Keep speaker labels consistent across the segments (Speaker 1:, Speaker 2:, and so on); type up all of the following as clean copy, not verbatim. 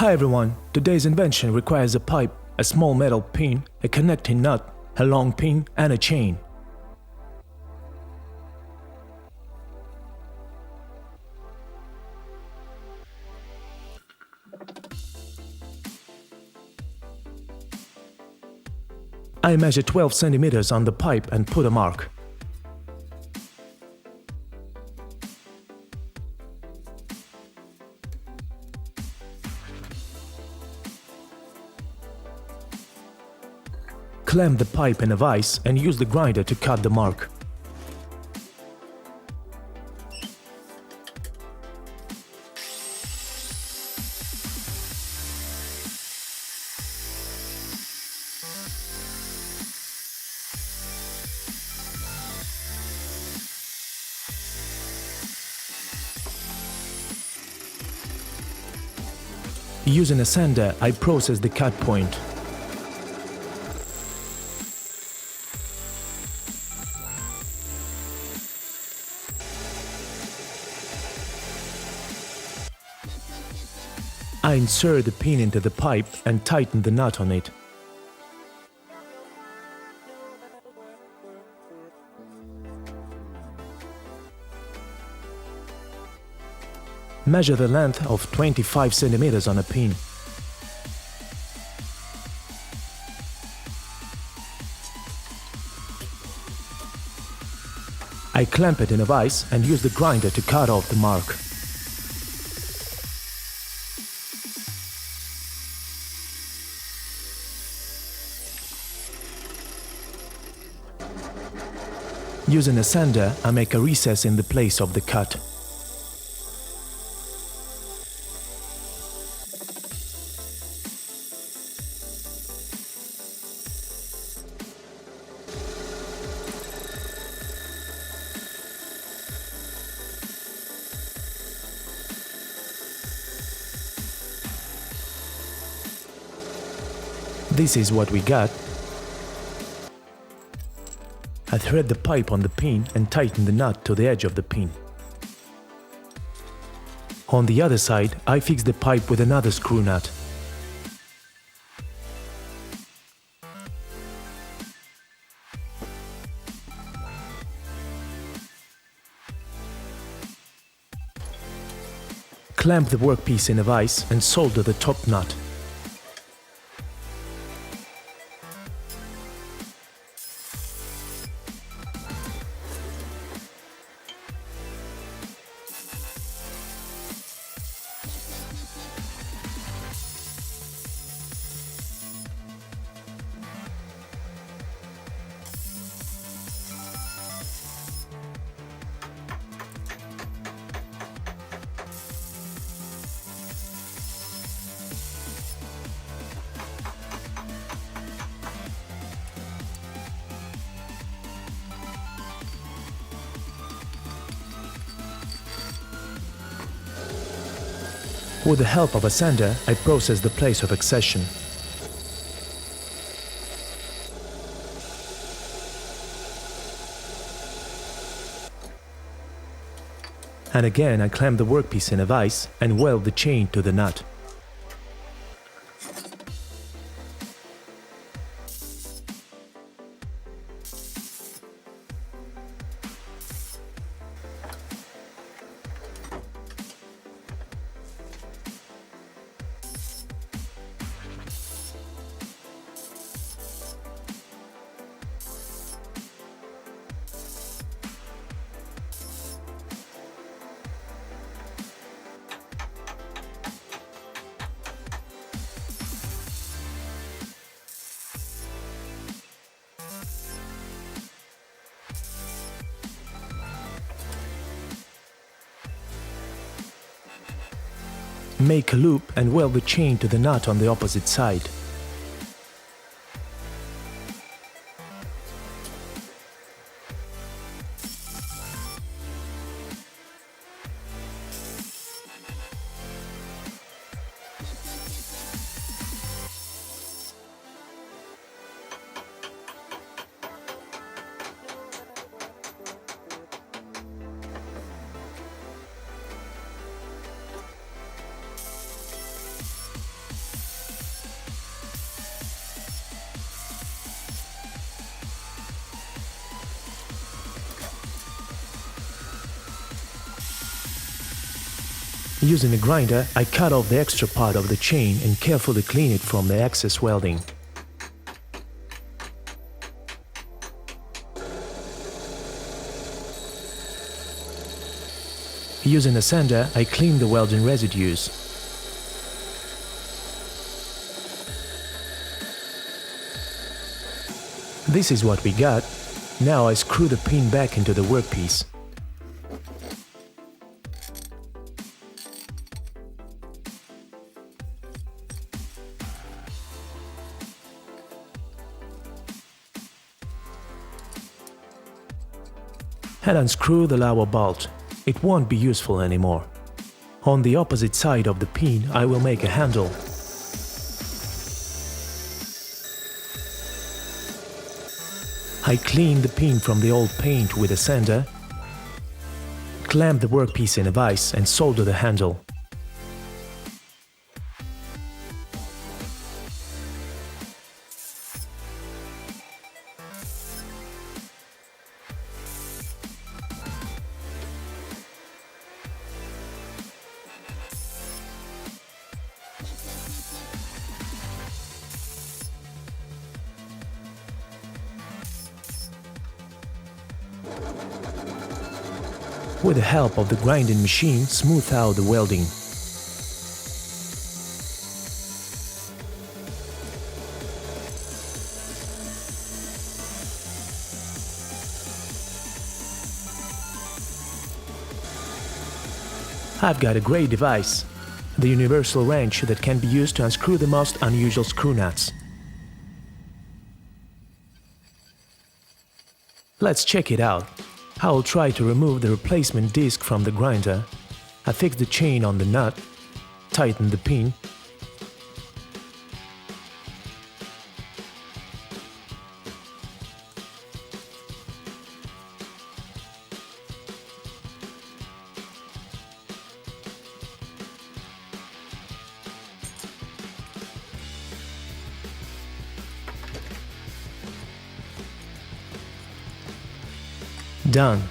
Speaker 1: Hi everyone, today's invention requires a pipe, a small metal pin, a connecting nut, a long pin and a chain. I measure 12 centimeters on the pipe and put a mark. Clamp the pipe in a vise and use the grinder to cut the mark. Using a sander, I process the cut point. I insert the pin into the pipe and tighten the nut on it. Measure the length of 25 centimeters on a pin. I clamp it in a vise and use the grinder to cut off the mark. Using a sander, I make a recess in the place of the cut. This is what we got. I thread the pipe on the pin and tighten the nut to the edge of the pin. On the other side, I fix the pipe with another screw nut. Clamp the workpiece in a vise and solder the top nut. With the help of a sander, I process the place of accession. And again I clamp the workpiece in a vise and weld the chain to the nut. Make a loop and weld the chain to the nut on the opposite side. Using a grinder, I cut off the extra part of the chain and carefully clean it from the excess welding. Using a sander, I clean the welding residues. This is what we got. Now I screw the pin back into the workpiece. And unscrew the lower bolt. It won't be useful anymore. On the opposite side of the pin, I will make a handle. I clean the pin from the old paint with a sander, clamp the workpiece in a vise and solder the handle. With the help of the grinding machine, smooth out the welding. I've got a great device, the universal wrench that can be used to unscrew the most unusual screw nuts. Let's check it out. I will try to remove the replacement disc from the grinder. I fix the chain on the nut, tighten the pin. Done.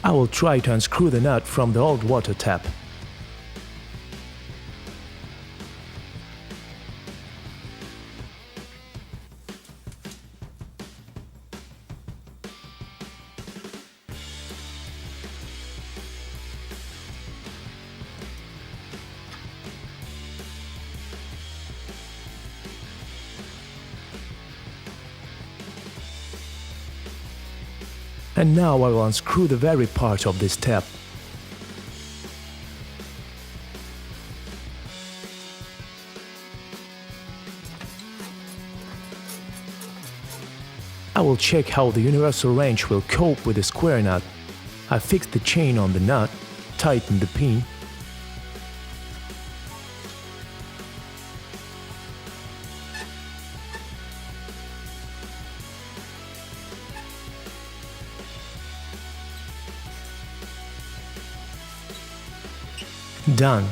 Speaker 1: I will try to unscrew the nut from the old water tap. And now I will unscrew the very part of this tap. I will check how the universal wrench will cope with the square nut. I fixed the chain on the nut, tightened the pin. Done.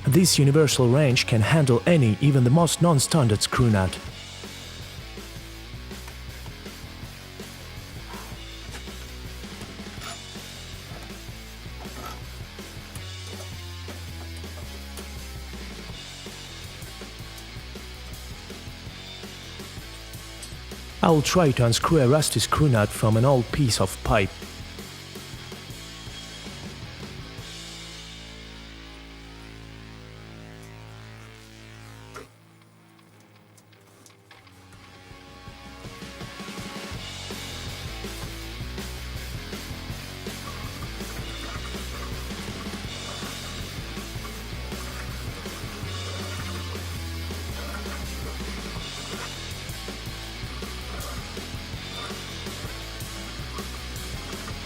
Speaker 1: This universal wrench can handle any, even the most non-standard screw nut. I will try to unscrew a rusty screw nut from an old piece of pipe.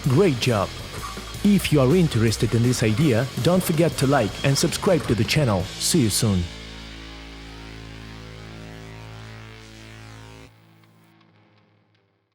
Speaker 1: Great job! If you are interested in this idea, don't forget to like and subscribe to the channel. See you soon!